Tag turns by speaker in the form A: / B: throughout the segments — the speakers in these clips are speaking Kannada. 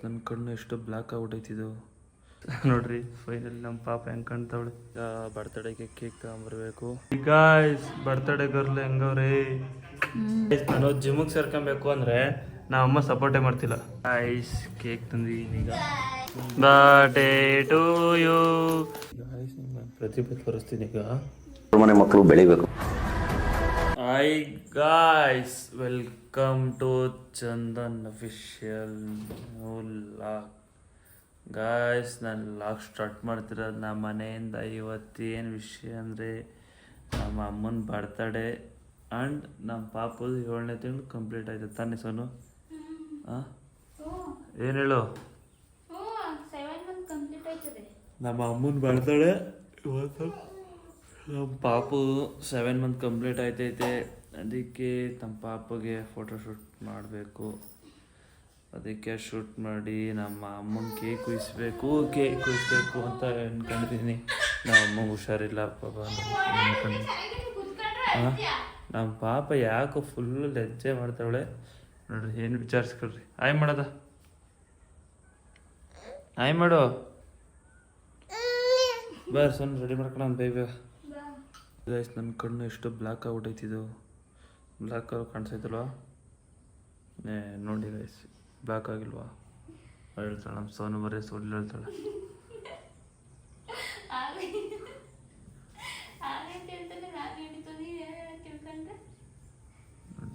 A: ನನ್ನ ಕಣ್ಣು ಎಷ್ಟು ಬ್ಲ್ಯಾಕ್ ಆಗ್ಬಿಟ್ಟೈತಿದು ನೋಡ್ರಿ. ಫೈನಲ್ ನಮ್ಮ ಪಾಪ ಹೆಂಗೆ ಕಾಣ್ತಾವಳೆ. ಬರ್ತಡೇಗೆ ಕೇಕ್ ತಗೊಂಬರ್ಬೇಕು. ಗಾಯ್ಸ್ ಬರ್ತಡೇ ಗರ್ಲ್ ಹೆಂಗವ್ರಿ. ನಾನು ಜಿಮ್ಗೆ ಸೇರ್ಕೊಬೇಕು ಅಂದರೆ ನಮ್ಮ ಅಮ್ಮ ಸಪೋರ್ಟೇ ಮಾಡ್ತಿಲ್ಲ. ಗಾಯ್ಸ್ ಕೇಕ್ ತಂದಿದ್ದೀನಿ ಈಗ. Birthday to you guys. ನಿಮ್ಮ ಪ್ರತಿಭೆ ತೋರಿಸ್ತೀನಿ ಈಗ.
B: ಮನೆ ಮಕ್ಕಳು ಬೆಳಿಬೇಕು.
A: Hi guys, welcome to Chandan official vlog. Guys ನಾನು ಲಾಗ್ ಸ್ಟಾರ್ಟ್ ಮಾಡ್ತಿರೋದು ನಮ್ಮ ಮನೆಯಿಂದ. ಇವತ್ತೇನು ವಿಷಯ ಅಂದರೆ ನಮ್ಮ ಅಮ್ಮನ ಬರ್ತಡೇ ಆ್ಯಂಡ್ ನಮ್ಮ ಪಾಪದು 7ನೇ ತಿಂಗಳು ಕಂಪ್ಲೀಟ್ ಆಯ್ತು ತಾನೇ ಸೋನು? ಹಾಂ ಏನು ಹೇಳು? ನಮ್ಮ ಅಮ್ಮನ ಬರ್ತಡೇ ಇವತ್ತು. ನಮ್ಮ ಪಾಪು 7 ಮಂತ್ ಕಂಪ್ಲೀಟ್ ಆಯ್ತೈತೆ. ಅದಕ್ಕೆ ನಮ್ಮ ಪಾಪಗೆ ಫೋಟೋಶೂಟ್ ಮಾಡಬೇಕು. ಅದಕ್ಕೆ ಶೂಟ್ ಮಾಡಿ ನಮ್ಮ ಅಮ್ಮನ ಕೇಕ್ ಕುಯಿಸ್ಬೇಕು ಅಂತ ಅಂದ್ಕೊಂಡಿದ್ದೀನಿ. ನಮ್ಮ ಅಮ್ಮಂಗೆ ಹುಷಾರಿಲ್ಲ ಪಾಪ ಅಂದ್ಕೊಂಡು. ಹಾಂ ನಮ್ಮ ಪಾಪ ಯಾಕೋ ಫುಲ್ಲು ಲಜ್ಜೆ ಮಾಡ್ತಾವಳೆ ನೋಡ್ರಿ. ಏನು ವಿಚಾರಿಸ್ಕೊಳ್ರಿ. ಆಯ್ ಮಾಡೋದ ಆಯ್ ಮಾಡು. ಬಾರ್ ಸೊನ್ನೆ ರೆಡಿ ಮಾಡ್ಕೊಳ್ಳೋಣ ಬೇಗ. ಗೈಸ್ ನನ್ನ ಕಣ್ಣು ಎಷ್ಟು ಬ್ಲ್ಯಾಕ್ ಆಗ್ಬಿಟ್ಟೈತಿದು. ಬ್ಲ್ಯಾಕ್ ಆಗಿ ಕಾಣಿಸೈತಲ್ವಾ? ನೋಡಿ ಗೈಸ್, ಬ್ಲ್ಯಾಕ್ ಆಗಿಲ್ವಾ? ಹೇಳ್ತಾಳೆ ನಮ್ಮ ಸೋನು ಬರೀ ಸುಳ್ಳು ಹೇಳ್ತಾಳೆ.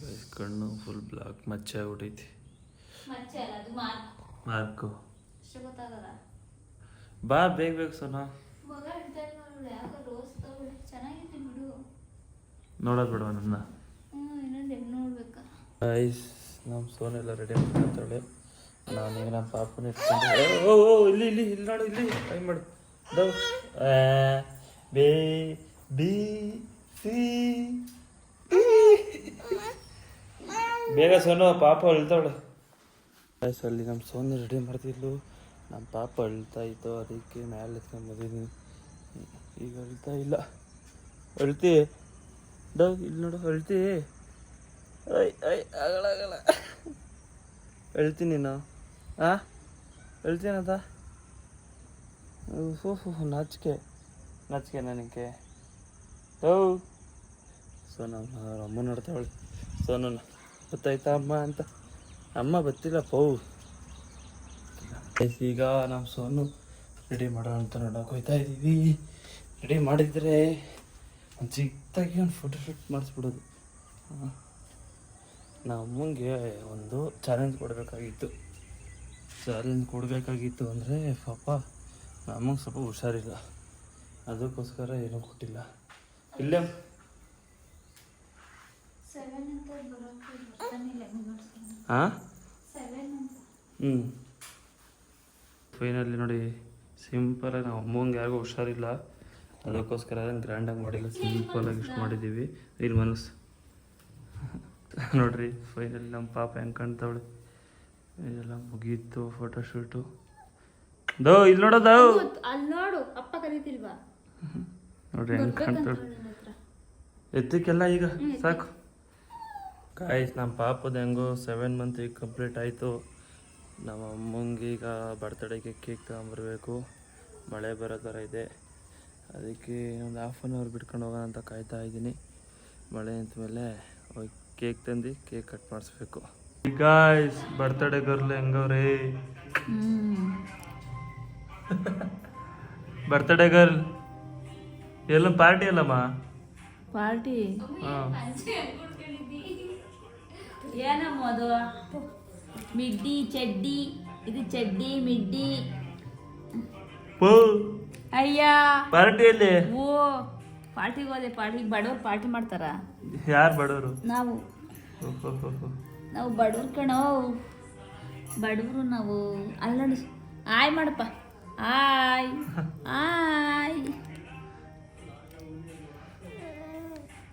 A: ಗೈಸ್ ಕಣ್ಣು ಫುಲ್ ಬ್ಲ್ಯಾಕ್ ಮಚ್ಚೆ ಆಗ್ಬಿಟ್ಟೈತಿ. ಮಾರ್ಕು ಬಾ ಬೇಗ ಸೋನಾ. ನೋಡೋದು ಬಿಡುವ ನನ್ನ. ಗೈಸ್ ನಮ್ಮ ಸೋನೆಲ್ಲ ರೆಡಿ ಮಾಡ್ತಾಳೆ. ನಾನೀಗ ನಮ್ಮ ಪಾಪನ ಇಟ್ಕೊಂಡು ಇಲ್ಲಿ ನೋಡು, ಇಲ್ಲಿ ಟ್ರೈ ಮಾಡು. ಬೇ ಬಿ ಸಿ ಬೇಗ ಸೋನು, ಪಾಪ ಅಳ್ತಾವಳೆ. ಗೈಸ್ ಅಲ್ಲಿ ನಮ್ಮ ಸೋನು ರೆಡಿ ಮಾಡ್ತಿದ್ಲು, ನಮ್ಮ ಪಾಪ ಅಳ್ತಾ ಇತ್ತು. ಅದಕ್ಕೆ ಮೇಲೆ ಎತ್ಕೊಂಡು ಬಂದಿದ್ದೀನಿ. ಈಗ ಅಳ್ತಾ ಇಲ್ಲ. ಅಳ್ತಿ ಇಲ್ಲಿ ನೋಡು, ಅಳ್ತಿ ಆಗಲ್ಲ ಅಳ್ತೀನಿ ನೀನು. ಅಳ್ತೀನದ ನಾಚಿಕೆ ನನಗೆ. ಸೋನ ಅಮ್ಮ ನೋಡ್ತಾವಳೆ. ಸೋನನ ಗೊತ್ತಾಯ್ತಾ ಅಮ್ಮ ಅಂತ? ಅಮ್ಮ ಗೊತ್ತಿಲ್ಲ ಪೌ. ಈಗ ನಮ್ಮ ಸೋನು ರೆಡಿ ಮಾಡೋ ಅಂತ ನೋಡೋಕೆ ಹೋಗ್ತಾ ಇದ್ದೀವಿ. ರೆಡಿ ಮಾಡಿದರೆ ಒಂದು ಚಿಕ್ಕದಾಗಿ ಒಂದು ಫೋಟೋಶೂಟ್ ಮಾಡಿಸ್ಬಿಡೋದು. ನಮ್ಮ ಅಮ್ಮಂಗೆ ಒಂದು ಚಾಲೆಂಜ್ ಕೊಡಬೇಕಾಗಿತ್ತು ಅಂದರೆ ಪಾಪ ನಮಗೆ ಸ್ವಲ್ಪ ಹುಷಾರಿಲ್ಲ. ಅದಕ್ಕೋಸ್ಕರ ಏನೂ ಕೊಟ್ಟಿಲ್ಲ. ಇಲ್ಲೇ ಹಾಂ ಫೈನಲ್ಲಿ ನೋಡಿ, ಸಿಂಪಲಾಗಿ ನಾವು ಅಮ್ಮಂಗೆ ಯಾರಿಗೂ ಹುಷಾರಿಲ್ಲ, ಅದಕ್ಕೋಸ್ಕರ ಅದನ್ನು ಗ್ರ್ಯಾಂಡಾಗಿ ಮಾಡಿಲ್ಲ, ಸಿಂಪಲಾಗಿ ಇಷ್ಟು ಮಾಡಿದ್ದೀವಿ. ಇಲ್ಲಿ ಮನಸ್ಸು ನೋಡ್ರಿ. ಫೈನಲಿ ನಮ್ಮ ಪಾಪ ಹೆಂಗೆ ಕಾಣ್ತಾವಳೆ. ಇದೆಲ್ಲ ಮುಗೀತು ಫೋಟೋಶೂಟು. ಇಲ್ಲಿ ನೋಡೋದು,
C: ನೋಡು ಅಪ್ಪ ಕರೀತಿಲ್ವಾ
A: ನೋಡ್ರಿ ಹೆಂಗೆ ಕಾಣ್ತಾವಳೆ. ಎತ್ತಕ್ಕೆಲ್ಲ ಈಗ ಸಾಕು. ಗಾಯ್ಸ್ ನಮ್ಮ ಪಾಪದ ಹೆಂಗೋ 7 ಮಂತ್ ಈಗ ಕಂಪ್ಲೀಟ್ ಆಯಿತು. ನಮ್ಮ ಅಮ್ಮಂಗೆ ಈಗ ಬರ್ತಡೇಗೆ ಕೇಕ್ ತಗೊಂಬರ್ಬೇಕು. ಮಳೆ ಬರೋ ಥರ ಇದೆ. ಅದಕ್ಕೆ ಒಂದು ½ ಅವರ್ ಬಿಟ್ಕೊಂಡು ಹೋಗೋಣ ಅಂತ ಕಾಯ್ತಾ ಇದ್ದೀನಿ. ಮಳೆ ನಿಂತಮೇಲೆ ಹೋಗಿ ಕೇಕ್ ತಂದು ಕೇಕ್ ಕಟ್ ಮಾಡಿಸ್ಬೇಕು. ಗಾಯ್ಸ್ ಬರ್ತಡೇ ಗರ್ಲ್ ಹೆಂಗವ್ರಿ. ಬರ್ತಡೇ ಗರ್ಲ್ ಎಲ್ಲ ಪಾರ್ಟಿ ಅಲ್ಲಮ್ಮ?
C: ಪಾರ್ಟಿ ಏನಮ್ಮ ಅದು? ಮಿಡ್ಡಿ ಚಡ್ಡಿ, ಇದು ಚಡ್ಡಿ ಮಿಡ್ಡಿ. ಅಯ್ಯ
A: ಪಾರ್ಟಿಯಲ್ಲಿ
C: ಓ ಪಾರ್ಟಿಗೆ ಹೋದೆ. ಪಾರ್ಟಿಗೆ ಬಡವ್ರು ಪಾರ್ಟಿ ಮಾಡ್ತಾರ?
A: ಯಾರು ಬಡವರು?
C: ನಾವು ಬಡವ್ರು ಕಣೋ, ಬಡವರು ನಾವು. ಅಲ್ಲ ನೋಡಿ, ಆಯ್ ಮಾಡಪ್ಪ. ಆಯ್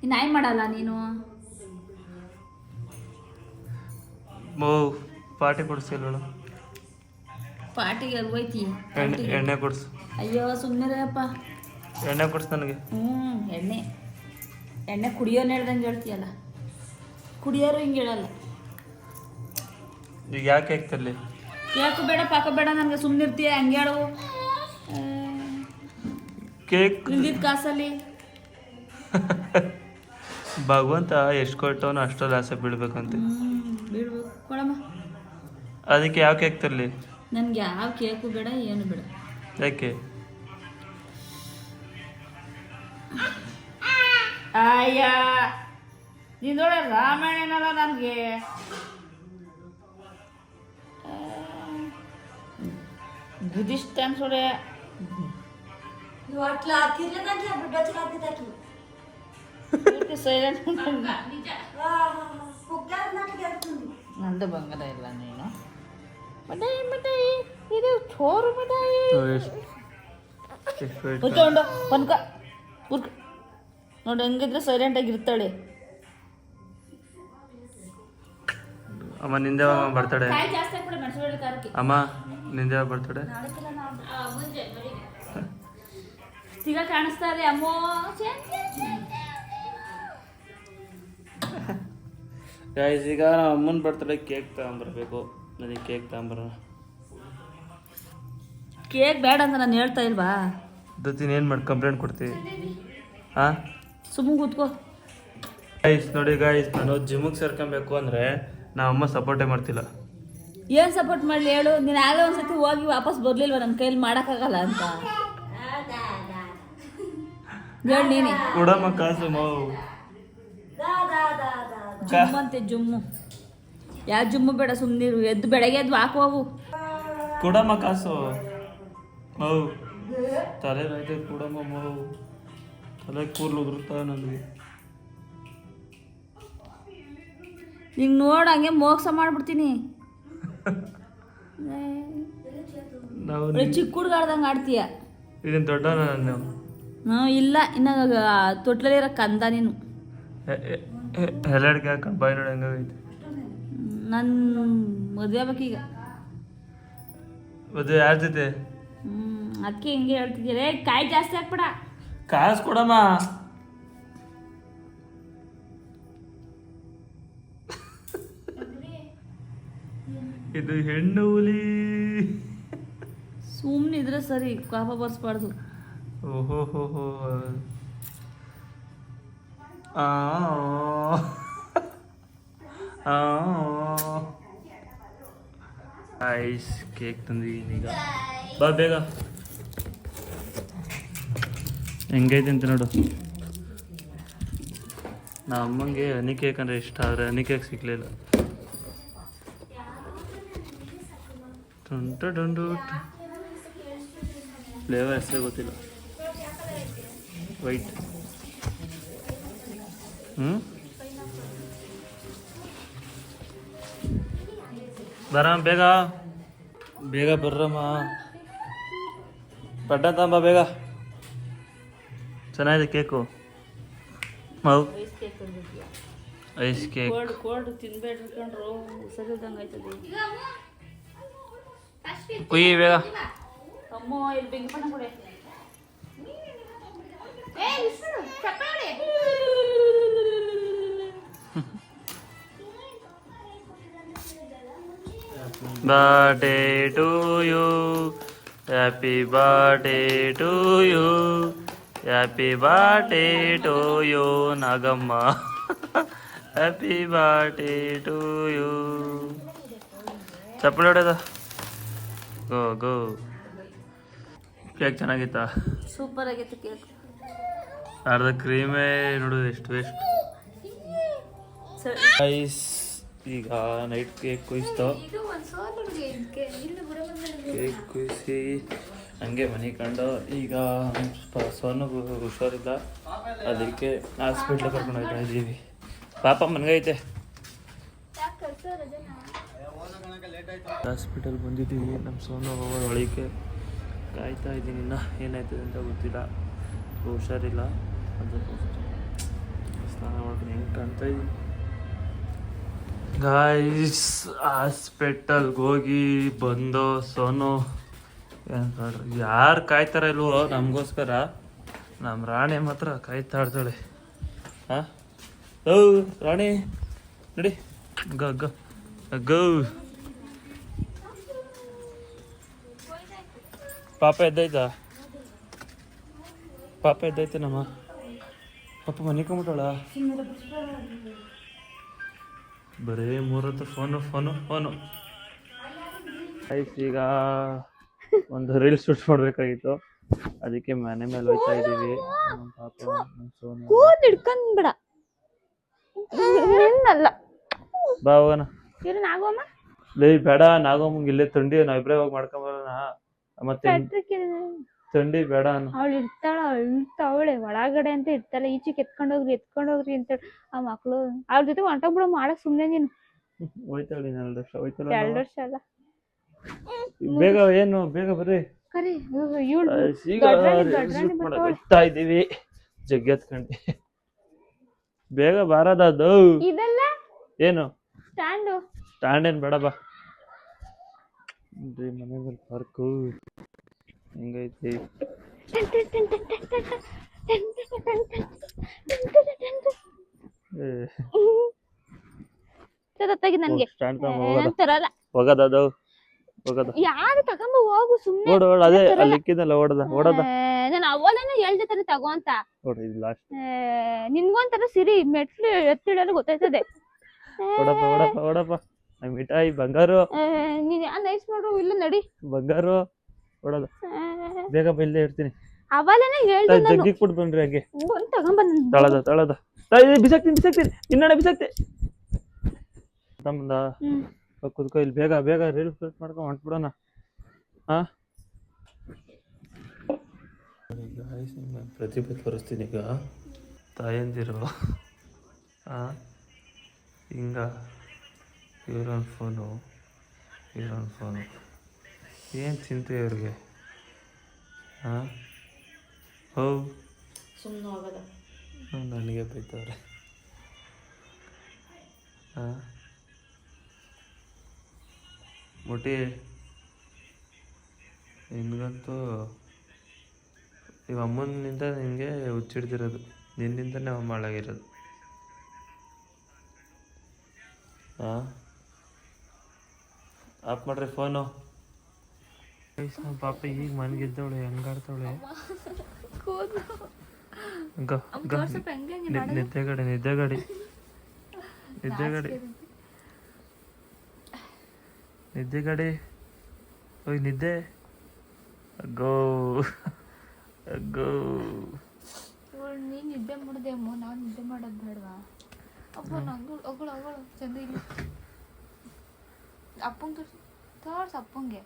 C: ಇನ್ನು ಆಯ್ ಮಾಡಲ್ಲ ನೀನು.
A: ಪಾರ್ಟಿ ಕೊಡಿಸಿಲ್ಲ.
C: ಪಾರ್ಟಿಗೆ ಅಲ್ಲಿ ಹೋಯ್ತಿ,
A: ಎಣ್ಣೆ ಕೊಡ್ಸು.
C: ಅಯ್ಯೋ ಸುಮ್ಮನೆ ಅಪ್ಪ.
A: ಎಣ್ಣೆ ಕೊಡ್ಸು ನನಗೆ.
C: ಎಣ್ಣೆ ಕುಡಿಯೋನು ಹೇಳ್ದಂಗೆ ಹೇಳ್ತೀಯಲ್ಲ. ಕುಡಿಯೋರು ಹಿಂಗೆ ಹೇಳಲ್ಲ.
A: ಈಗ ಯಾಕೆ ಹಾಕ್ತಲ್ಲಿ?
C: ಯಾಕೆ ಬೇಡ ಪಾಕ ಬೇಡ ನನಗೆ ಸುಮ್ಮನಿರ್ತೀಯ ಹಂಗೆ ಹೇಳು
A: ಕೇಕ್
C: ಇಲ್ದಿದ್ದ ಕಾಸಲ್ಲಿ
A: ಭಗವಂತ ಎಷ್ಟು ಕೊಟ್ಟವನು ಅಷ್ಟೊಂದು ಆಸೆ ಬೀಳ್ಬೇಕಂತೆ.
C: ಬಿಡ್ಬೇಕು ಕೊಡಮ್ಮ.
A: ಅದಕ್ಕೆ ಯಾವ ಕೇಕ್ ತರಲಿ?
C: ನನಗೆ ಯಾವ ಕೇಕು ಬೇಡ ಏನು ಬೇಡ.
A: ಯಾಕೆ?
C: ಅಯ್ಯ ನಿಂದೊಳೆ ರಾಮಾಯಣನಲ್ಲ ನನಗೆ. ಗುದಿಷ್ಟ ಅನ್ಸೋಡೆ ಸೈಲೆಂಟ್ ನಂದು ಬಂಗಾರ ಇಲ್ಲ ನೀನು ಮಿಠಾಯಿ ಮಿಠಾಯಿ ಇದು ಚೋರು ಮಿಠಾಯಿ ಉಂಡು ಪನ್ಕ ಉರ್ಕ ನೋಡಿ ಹೆಂಗಿದ್ರೆ ಸೈಲೆಂಟ್ ಆಗಿರ್ತಾಳೆ.
A: ಅಮ್ಮ ನಿಂದೆ ಬರ್ತಾಳೆ.
C: ಜಾಸ್ತಿ ಹಾಕ್ಬಿಡ ಮೆಣಸಿನ ಖಾರಕ್ಕೆ.
A: ಅಮ್ಮ ನಿಂದೆ ಬರ್ತಾಳೆ.
C: ಈಗ ಕಾಣಿಸ್ತಾ ಇದೆ ಅಮ್ಮೋ.
A: ಗೈಸ್ ಈಗ ನಮ್ಮ ಅಮ್ಮನ ಬರ್ತಡೇ ಕೇಕ್ ತಗೊಂಬರ್ಬೇಕು. ನನಗೆ ಕೇಕ್ ತಗೊಂಬರೋಣ.
C: ಕೇಕ್ ಬೇಡ ಅಂತ ನಾನು ಹೇಳ್ತಾ ಇಲ್ವಾ?
A: ದತ್ತಿನ ಏನು ಮಾಡಿ ಕಂಪ್ಲೇಂಟ್ ಕೊಡ್ತೀವಿ? ಹಾಂ
C: ಸುಮ್ಮನೆ ಕೂತ್ಕೋ.
A: ಗೈಸ್ ನೋಡಿ ಗೈಸ್, ನಾನು ಜಿಮ್ಮಿಗೆ ಸೇರ್ಕೊಬೇಕು ಅಂದರೆ ನಮ್ಮ ಅಮ್ಮ ಸಪೋರ್ಟೇ ಮಾಡ್ತಿಲ್ಲ.
C: ಏನು ಸಪೋರ್ಟ್ ಮಾಡಲಿ ಹೇಳು? ನೀನು ಆಗಲೇ ಒಂದ್ಸತಿ ಹೋಗಿ ವಾಪಸ್ ಬರಲಿಲ್ವ ನನ್ನ ಕೈಲಿ ಮಾಡೋಕ್ಕಾಗಲ್ಲ ಅಂತ ಹೇಳಿ ನೀನೆ.
A: ಕೊಡಮ್ಮ ಕಾಸು ಮಾವು.
C: ಜುಮ್ಮು ಅಂತೆ ಜುಮ್ಮು. ಯಾವ ಜುಮ್ಮು ಬೇಡ, ಸುಮ್ಮನಿರು. ಎದ್ದು ಬೆಳಗ್ಗೆ ಎದ್ದು ಹಾಕು ಹೋಗು.
A: ಕೊಡಮ್ಮ ಕಾಸು ಮಾವು. ತಲೆ ರೈತೆ ಕೊಡಮ್ಮ ಮಾವು. ತಲೆ ಕೂರ್ಲು ಉದುರುತ್ತಾ ನನಗೆ.
C: ಹಿಂಗೆ ನೋಡು ಹಂಗೆ ಮೋಕ್ಷ ಮಾಡ್ಬಿಡ್ತೀನಿ.
A: ನಾವು
C: ಚಿಕ್ಕ ಹುಡುಗಾಡ್ದಂಗೆ ಆಡ್ತೀಯ.
A: ಇದನ್ನು ದೊಡ್ಡ ನಾನು
C: ಇಲ್ಲ ಇನ್ನು ತೊಟ್ಲಲ್ಲಿರೋ ಕಂದ ನೀನು.
A: ಹೆಲಡ್ಗೆ ಹಾಕೊಂಡು ಬಾಯ್ ನೋಡಿ ಹೆಂಗಾಗೈತೆ.
C: ನನ್ನ ಮದುವೆ ಆಗ್ಬೇಕೀಗ.
A: ಮದುವೆ ಯಾರ ಜೊತೆ?
C: ಅದಕ್ಕೆ ಹಿಂಗೆ ಹೇಳ್ತಿದ್ದೀರ. ಕಾಯಿ ಜಾಸ್ತಿ ಹಾಕ್ಬೇಡ.
A: ಕಾಸು ಕೊಡಮ್ಮ. ಇದು ಹೆಣ್ಣು ಹುಲಿ.
C: ಸುಮ್ಮನಿದ್ರೆ ಸರಿ, ಕಾಪ ಬರ್ಸ್ಬಾರ್ದು.
A: ಓಹೋ ಹೋ ಹೋ. ಐಸ್ ಕೇಕ್ ತಂದಿದ್ದೀನಿ ಈಗ. ಬಾ ಬೇಗ. ಹೆಂಗೈತೆ ಅಂತ ನೋಡು. ನಮ್ಮ ಅಮ್ಮಂಗೆ ಹನಿ ಕೇಕ್ ಅಂದರೆ ಇಷ್ಟ, ಆದರೆ ಹನಿ ಕೇಕ್ ಸಿಗಲಿಲ್ಲ. ಫ್ಲೇವರ್ ಹೆಸರೇ ಗೊತ್ತಿಲ್ಲ. ವೈಟ್. ಬರಮ್ಮ ಬೇಗ ಬೇಗ ಬರ್ರಮ್ಮ. ಪಡ್ಡ ತಂಬ ಬೇಗ. ಚೆನ್ನಾಗಿದೆ ಕೇಕು ಮಾವು. ಐಸ್ ಕೇಕ್
C: ಕೋಲ್ಡ್ ತಿನ್ಬೇಡ್ರಿ ಕಣ್ರು, ಸರಿದಂಗೆ ಆಯ್ತದೆ.
A: ಕುಯ್ಯಿ ಬೇಗ.
C: ಅಮ್ಮ ಇಲ್ಲಿ ಬೆಂಕಿ ಕೊಡೆ.
A: Birthday to you, happy birthday to you, happy birthday to you Nagamma. Happy birthday to you. ಚಪ್ಪಲಿ ಹೊಡೆದ. Go go. ಕೇಕ್ ಚೆನ್ನಾಗಿತ್ತಾ?
C: ಸೂಪರ್ ಆಗಿತ್ತು ಕೇಕ್.
A: ಅರ್ಧ ಕ್ರೀಮೇ ನೋಡು ಎಷ್ಟು ವೇಸ್ಟ್. ಐಸ್ ಈಗ ನೈಟ್ ಕೇಕ್ ಕುಯ್ಸ್ತು. ಕೇಕ್ ಕುಯ್ಸಿ ಹಂಗೆ ಮನೆ ಕಂಡು ಈಗ ಸೋನುಗೂ ಹುಷಾರಿಲ್ಲ, ಅದಕ್ಕೆ ಹಾಸ್ಪಿಟ್ಲ್ ಕರ್ಕೊಂಡು ಹೋಗ್ತಾ ಇದ್ದೀವಿ. ಪಾಪ ಮನ್ಗೈತೆ. ಹಾಸ್ಪಿಟಲ್ ಬಂದಿದ್ದೀವಿ. ನಮ್ಮ ಸೋನು ಹೋಗೋದು ಒಳಗೆ ಕಾಯ್ತಾ ಇದ್ದೀನಿ. ಇನ್ನು ಏನಾಯ್ತದೆ ಅಂತ ಗೊತ್ತಿಲ್ಲ, ಹುಷಾರಿಲ್ಲ. ಅದಕ್ಕೋಸ್ಕರ ಸ್ನಾನ ಮಾಡ್ಕೊಂಡು ಹೆಂಗೆ ಕಾಣ್ತಾ ಇದ್ದೀನಿ ಗಾಯ್ಸ್. ಹಾಸ್ಪಿಟಲ್ಗೆ ಹೋಗಿ ಬಂದು ಸೋನು ಯಾರು ಕಾಯ್ತಾರ ಇಲ್ವೋ ನಮಗೋಸ್ಕರ, ನಮ್ಮ ರಾಣಿ ಮಾತ್ರ ಕಾಯ್ತಾ ಇರ್ತಾಳೆ. ಹಾಂ ಓ ರಾಣಿ ನಡಿ. ಗೋ ಗೋ ಗೋ. ಪಾಪ ಎದ್ದೈತಾ? ಪಾಪ ಎದ್ದೈತೆ ನಮ್ಮ ಪಾಪ ಮನೆ ಕಂಬಿಟ್ಟಳ. ಬರೇ ಮೂರತ್ತು ಫೋನು. ಆಯ್ತು, ಈಗ ಒಂದು ರೀಲ್ಸ್ ಶೂಟ್ ಮಾಡಬೇಕಾಗಿತ್ತು, ಅದಕ್ಕೆ ಮನೆ ಮೇಲೆ ಹೋಗ್ತಾ ಇದ್ದೀವಿ. ನಮ್ಮ ಪಾಪ ನಮ್ಮ ಸೋನು
C: ಕೂದ್ ಹಿಡ್ಕೊಂಡ್ಬಿಡ ನಿನ್ನಲ್ಲ.
A: ಬಾ ಹೋಗೋಣ.
C: ಇರು ನಾಗಮ್ಮ
A: ಲೇ ಬೇಡ, ನಾಗಮ್ಮಂಗೆ ಇಲ್ಲೇ ಥಂಡಿ, ನಾವಿಬ್ರೇ ಹೋಗಿ ಮಾಡ್ಕೊಂಬರೋಣ. ಮತ್ತೆ ಥಂಡಿ ಬೇಡ ಅನ್ನು.
C: ಅವಳು ಇರ್ತಾವಳೆ ಒಳಗಡೆ ಅಂತ ಇರ್ತಾಳೆ, ಈಚೆಗೆ ಎತ್ಕೊಂಡೋಗ್ರಿ ಅಂತೇಳಿ ಆ ಮಕ್ಳು ಅವ್ರ ಜೊತೆ ಹೊಂಟೋಗ್ಬಿಡ ಮಾಡಕ್ ಸುಮ್ನೆ ನೀನು.
A: ಹೋಯ್ತಾಳೆ 2 ವರ್ಷ ಹೋಯ್ತಾಳ.
C: 2 ವರ್ಷ ಅಲ್ಲ,
A: ಬೇಗ ಏನು ಬೇಗ ಬರ್ರಿ.
C: ಕರಿ
A: ಹೋಗ್ತಾ ಇದ್ದೀವಿ ಜಗ್ಗಿ ಎತ್ಕೊಂಡಿ. ಬೇಗ ಬಾರದದು.
C: ಇದೆಲ್ಲ
A: ಏನು ಸ್ಟ್ಯಾಂಡ್ ಏನ್ ಬೇಡ, ಬಾ. ಮನೆ ಮೇಲೆ ಪಾರ್ಕು ಹೆಂಗೈತಿ.
C: ನನ್ಗೆ
A: ಸ್ಟ್ಯಾಂಡ್
C: ತರಲ್ಲ
A: ಹೋಗದ
C: ಯಾರು ತಗೊಂಬ ಹೋಗು ಸುಮ್ನೆ.
A: ಓಡ ಅದೇ ಅಲ್ಲಿ ಇಕ್ಕಿದಲ್ಲ ಓಡದ.
C: ನಾನು ಅವಲೇನೆ ಹೇಳ್ದೆ ತರ ತಗೋ ಅಂತ. ನಿನ್ಗೊಂತರ ಸಿರಿ ಮೆಟ್ಲು ಎತ್ತಿಡಲು ಗೊತ್ತಾಯ್ತದೆ.
A: ಓಡಪ್ಪ ಮಿಠಾಯಿ ಬಂಗಾರು.
C: ನೀನ್ ಯಾ ನೈಸ್ ಮಾಡ್ರು ಇಲ್ಲ ನಡಿ
A: ಬಂಗಾರು. ಓಡದ ಬೇಗ ಇಲ್ಲೇ ಇರ್ತೀನಿ.
C: ಅವಲೇನೆ ಹೇಳ್ದೆ ನಾನು.
A: ಜಗ್ಗಿ ಕೊಟ್ಟು ಬನ್ರಿ ಹಾಗೆ.
C: ಬಂದು ತಗೊಂಬ.
A: ತಳದ ಬಿಸಾಕ್ತೀನಿ ನಿನ್ನಡೆ ಬಿಸಾಕ್ತೆ ತಮ್ಮಂದ. ಕುದ್ಕೋ ಇಲ್ಲಿ ಬೇಗ ರೀಲ್ಸ್ ಶೂಟ್ ಮಾಡ್ಕೊಂಡು ಹೊಂಟ್ಬಿಡೋಣ. ಪ್ರತಿಭೆ ತೋರಿಸ್ತೀನಿ ಈಗ. ತಾಯಂದಿರು ಹಿಂಗ ಇವ್ರೊಂದು ಫೋನು ಏನು ಚಿಂತೆ ಇವ್ರಿಗೆ.
C: ಸುಮ್ಮನೆ ಹೋಗದ
A: ನನಗೆ ಬೈತವ್ರೆ. ಮುಟಿ ನಿನ್ಗಂತೂ ಇವ ಅಮ್ಮನಿಂದ ನಿನಗೆ ಹುಚ್ಚಿಡ್ದಿರೋದು, ನಿನ್ನಿಂದನೇ ಅವ ಮಾಡಾಗಿರೋದು. ಆಫ್ ಮಾಡ್ರಿ ಫೋನು. ಪಾಪ ಈಗ ಮನ್ಗಿದ್ದವಳೆ ಹೆಂಗಾಡ್ತಾವಳೆ. ನಿದ್ದೆಗಾಡಿ ಹೋಯ್ ನಿದ್ದೆ. ಅಗ್ಗೋ
C: ನೀನ್ ನಿದ್ದೆ ಮಾಡಿದೆಮ್ಮ, ನಾವು ನಿದ್ದೆ ಮಾಡೋದು ಬೇಡವಾ? ಅಪ್ಪ ಅಗಳು ಚಂದ ಇಲ್ಲ. ಅಪ್ಪಂಗೆ ತೋರ್ಸ ಅಪ್ಪಂಗೆ.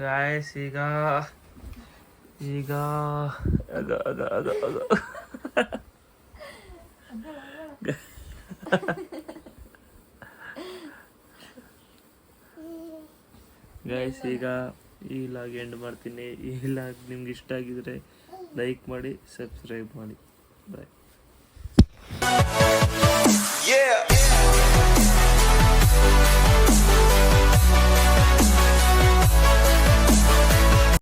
A: ಗಾಯ್ಸ್ ಈಗ ಗೈಸ್ ಈಗ ಈ ಲಾಗ್ ಎಂಡ್ ಮಾಡ್ತೀನಿ. ಈ ಲಾಗ್ ನಿಮ್ಗೆ ಇಷ್ಟ ಆಗಿದ್ರೆ ಲೈಕ್ ಮಾಡಿ, ಸಬ್ಸ್ಕ್ರೈಬ್ ಮಾಡಿ. ಬಾಯ್.